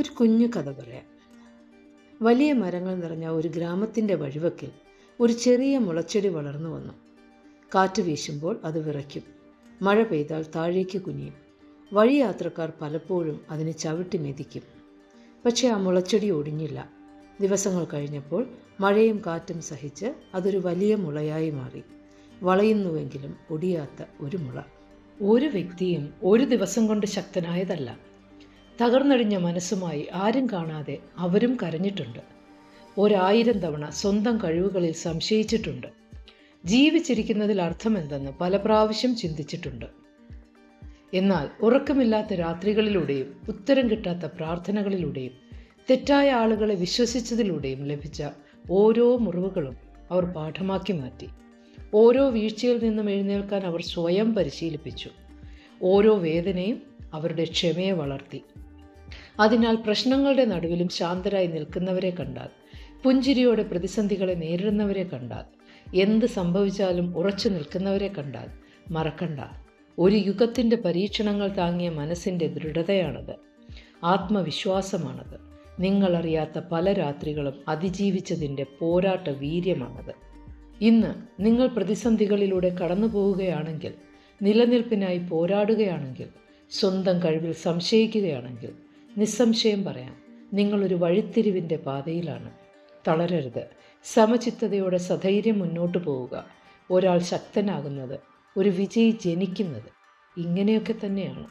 ഒരു കുഞ്ഞു കഥ പറയാം. വലിയ മരങ്ങൾ നിറഞ്ഞ ഒരു ഗ്രാമത്തിൻ്റെ വഴിവക്കിൽ ഒരു ചെറിയ മുളച്ചെടി വളർന്നു വന്നു. കാറ്റ് വീശുമ്പോൾ അത് വിറയ്ക്കും, മഴ പെയ്താൽ താഴേക്ക് കുനിയും. വഴിയാത്രക്കാർ പലപ്പോഴും അതിനെ ചവിട്ടി മെതിക്കും. പക്ഷേ ആ മുളച്ചെടി ഒടിഞ്ഞില്ല. ദിവസങ്ങൾ കഴിഞ്ഞപ്പോൾ മഴയും കാറ്റും സഹിച്ച് അതൊരു വലിയ മുളയായി മാറി. വളയുന്നുവെങ്കിലും ഒടിയാത്ത ഒരു മുള. ഒരു വ്യക്തിയും ഒരു ദിവസം കൊണ്ട് ശക്തനായതല്ല. തകർന്നടിഞ്ഞ മനസ്സുമായി ആരും കാണാതെ അവരും കരഞ്ഞിട്ടുണ്ട്. 1000 തവണ സ്വന്തം കഴിവുകളിൽ സംശയിച്ചിട്ടുണ്ട്. ജീവിച്ചിരിക്കുന്നതിൽ അർത്ഥമെന്തെന്ന് പല പ്രാവശ്യം ചിന്തിച്ചിട്ടുണ്ട്. എന്നാൽ ഉറക്കമില്ലാത്ത രാത്രികളിലൂടെയും ഉത്തരം കിട്ടാത്ത പ്രാർത്ഥനകളിലൂടെയും തെറ്റായ ആളുകളെ വിശ്വസിച്ചതിലൂടെയും ലഭിച്ച ഓരോ മുറിവുകളും അവർ പാഠമാക്കി മാറ്റി. ഓരോ വീഴ്ചയിൽ നിന്നും എഴുന്നേൽക്കാൻ അവർ സ്വയം പരിശീലിപ്പിച്ചു. ഓരോ വേദനയും അവരുടെ ക്ഷമയെ വളർത്തി. അതിനാൽ പ്രശ്നങ്ങളുടെ നടുവിലും ശാന്തരായി നിൽക്കുന്നവരെ കണ്ടാൽ, പുഞ്ചിരിയോടെ പ്രതിസന്ധികളെ നേരിടുന്നവരെ കണ്ടാൽ, എന്ത് സംഭവിച്ചാലും ഉറച്ചു നിൽക്കുന്നവരെ കണ്ടാൽ മറക്കണ്ട, ഒരു യുഗത്തിൻ്റെ പരീക്ഷണങ്ങൾ താങ്ങിയ മനസ്സിൻ്റെ ദൃഢതയാണത്. ആത്മവിശ്വാസമാണത്. നിങ്ങളറിയാത്ത പല രാത്രികളും അതിജീവിച്ചതിൻ്റെ പോരാട്ട വീര്യമാണത്. ഇന്ന് നിങ്ങൾ പ്രതിസന്ധികളിലൂടെ കടന്നു പോവുകയാണെങ്കിൽ, നിലനിൽപ്പിനായി പോരാടുകയാണെങ്കിൽ, സ്വന്തം കഴിവിൽ സംശയിക്കുകയാണെങ്കിൽ, നിസ്സംശയം പറയാം, നിങ്ങളൊരു വഴിത്തിരിവിൻ്റെ പാതയിലാണ്. തളരരുത്. സമചിത്തതയോടെ സധൈര്യം മുന്നോട്ട് പോവുക. ഒരാൾ ശക്തനാകുന്നത്, ഒരു വിജയി ജനിക്കുന്നത് ഇങ്ങനെയൊക്കെ തന്നെയാണ്.